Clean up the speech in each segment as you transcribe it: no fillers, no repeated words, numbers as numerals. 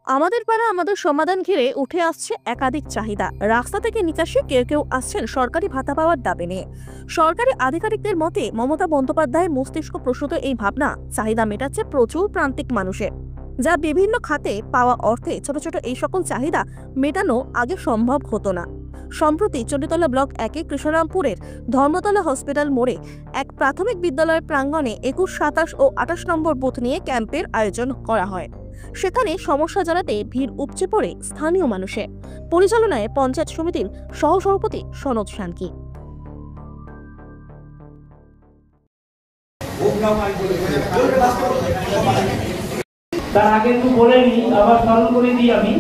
আমাদের পাড়া আমাদের সমাধান ঘিরে উঠে আসছে একাধিক চাহিদা। রাস্তা থেকে নিকাশি কেউ কেউ আসছেন সরকারি ভাতা পাওয়ার দাবি নিয়ে। সরকারি আধিকারিকদের মতে মমতা বন্দ্যোপাধ্যায়ের মস্তিষ্ক প্রসূত এই ভাবনা চাহিদা মেটাচ্ছে প্রচুর প্রান্তিক মানুষের, যা বিভিন্ন খাতে পাওয়া অর্থে ছোট ছোট এই সকল চাহিদা মেটানো আগে সম্ভব হতো না। সম্প্রতি চণ্ডীতলা ব্লক 1 কৃষ্ণরামপুরের ধর্মতলা হসপিটাল মোড়ে এক প্রাথমিক বিদ্যালয়ের প্রাঙ্গণে 21, 27 ও 28 নম্বর বুথ নিয়ে ক্যাম্পের আয়োজন করা হয়। সেখানে সমস্যা জানাতে ভিড় উপচে পড়ে স্থানীয় মানুষের। পরিচালনায় পঞ্চায়েত সমিতির সহসভাপতি সনদ শানকি। তার আগে একটু বলে নিই, আবার স্মরণ করে দিই আমি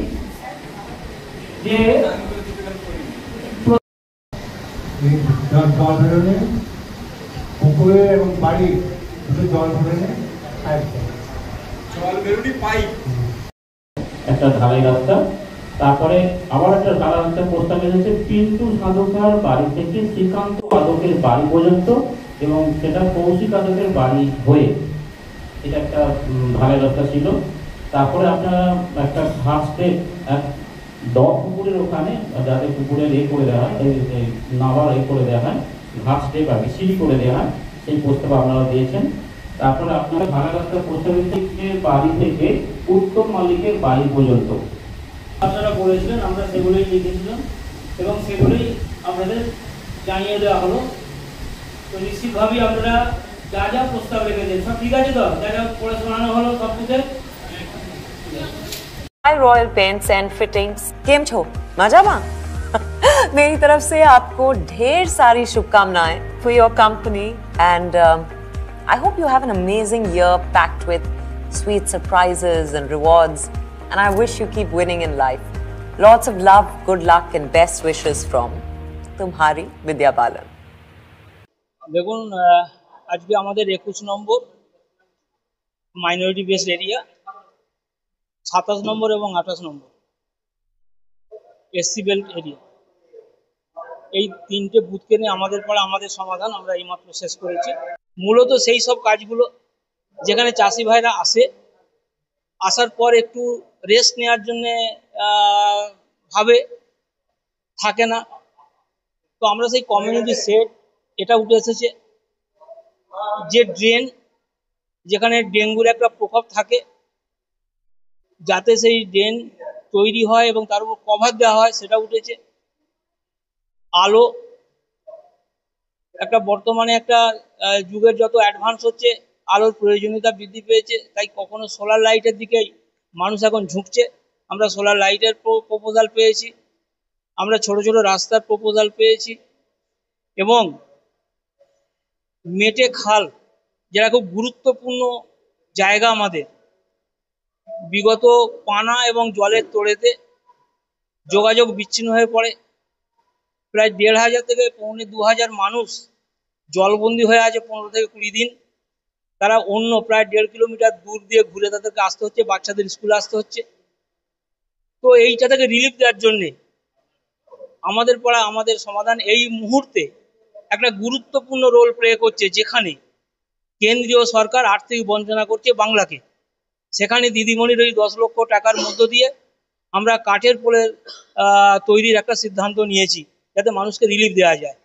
যে পুকুরে এবং বাড়ি জল ভরে একটা ঢালাই রাস্তা, তারপরে আবার একটা ঢালাই রাস্তা প্রস্তাব এসেছে পিন্টু সাধকার বাড়ি থেকে শ্রীকান্ত আদকের বাড়ি পর্যন্ত, এবং সেটা কৌশিক আদকের বাড়ি হয়ে এটা একটা ঢালাই রাস্তা ছিল। তারপরে আপনারা একটা ঘাস স্টেপ পুকুরের ওখানে, যাতে পুকুরের করে দেওয়া হয়, নাবার করে দেওয়া হয়, ঘাস স্টেপ আগে সিঁড়ি করে দেওয়া হয়, সেই প্রস্তাব আপনারা দিয়েছেন। তারপরে আপনারা ঢালাই রাস্তা প্রস্তাবিত বাড়ি থেকে উত্তম মালিকের বাড়ি পর্যন্ত আপনারা বলেছিলেন, আমরা সেগুলোই লিখেছিলাম এবং সেগুলোই আপনাদের জানিয়ে দেওয়া হলো। তো নিশ্চিতভাবেই আপনারা যা যা প্রস্তাব রেখেছেন সব ঠিক আছে, তো যা যা পড়ে শোনানো হলো সব কিছু। रॉयल पेंट्स एंड फिटिंग्स केम छो मजामा मेरी तरफ से आपको ढेर सारी शुभकामनाएं for your company and I hope you have an amazing year packed with sweet surprises and rewards and I wish you keep winning in life. Lots of love, good luck and best wishes from तुम्हारी विद्या बालन। দেখুন, আজকে আমাদের 21 নম্বর minority based area, 27 নম্বর এবং 28 নম্বর SC belt area, এই তিনটে বুথকে নিয়ে আমাদের পাড়া আমাদের সমাধান আমরা এইমাত্র শেষ করেছি। মূলত সেই সব কাজগুলো যেখানে চাষি ভাইরা আসার পর একটু রেস্ট নেওয়ার জন্যে ভাবে থাকে না, তো আমরা সেই কমিউনিটি সেট এটা উঠে এসেছে। যে ড্রেন, যেখানে ডেঙ্গুর একটা প্রকোপ থাকে, যাতে সেই ড্রেন তৈরি হয় এবং তার উপর কভার দেওয়া হয়, সেটা উঠেছে। আলো, একটা বর্তমানে একটা যুগের যত অ্যাডভান্স হচ্ছে, আলোর প্রয়োজনীয়তা বৃদ্ধি পেয়েছে, তাই কখনো সোলার লাইটের দিকেই মানুষ এখন ঝুঁকছে। আমরা সোলার লাইটের প্রপোজাল পেয়েছি, আমরা ছোট ছোট রাস্তার প্রপোজাল পেয়েছি, এবং মেটে খাল, যেটা খুব গুরুত্বপূর্ণ জায়গা আমাদের। বিগত পানা এবং জলের তোড়েতে যোগাযোগ বিচ্ছিন্ন হয়ে পড়ে। প্রায় 1500 থেকে 2000 মানুষ জলবন্দী হয়ে আছে 15 থেকে 20 দিন। তারা অন্য প্রায় 1.5 কিলোমিটার দূর দিয়ে ঘুরে তাদেরকে আসতে হচ্ছে, বাচ্চাদের স্কুলে আসতে হচ্ছে। তো এইটা থেকে রিলিফ দেওয়ার জন্যে আমাদের পাড়া আমাদের সমাধান এই মুহূর্তে একটা গুরুত্বপূর্ণ রোল প্লে করছে। যেখানে কেন্দ্রীয় সরকার আর্থিক বঞ্চনা করছে বাংলাকে, সেখানে দিদিমণির ওই 10 লক্ষ টাকার মধ্য দিয়ে আমরা কাঠের পোলের তৈরির একটা সিদ্ধান্ত নিয়েছি, যাতে মানুষকে রিলিফ দেওয়া যায়।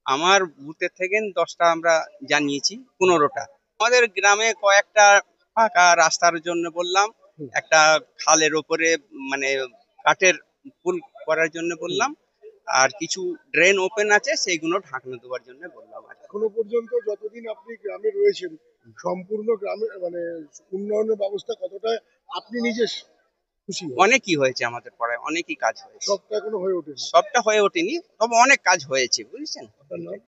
আমার বুথের থেকে 10টা আমরা জানিয়েছি, 15টা। আমাদের গ্রামে কয়েকটা পাকা রাস্তার জন্য বললাম, একটা খালের ওপরে মানে কাঠের পুল করার জন্য বললাম, আর কিছু ড্রেন ওপেন আছে সেইগুলো ঢাকনা দেওয়ার জন্য বললাম। এখনো পর্যন্ত যতদিন আপনি গ্রামে রয়েছেন, সম্পূর্ণ গ্রামে মানে উন্নয়নের ব্যবস্থা কতটা আপনি নিজে খুশি? অনেকই হয়েছে আমাদের পাড়ায়, অনেকই কাজ হয়েছে। সবটা এখনো হয়ে ওঠেনি? সবটা হয়ে ওঠেনি, তবে অনেক কাজ হয়েছে, বুঝছেন।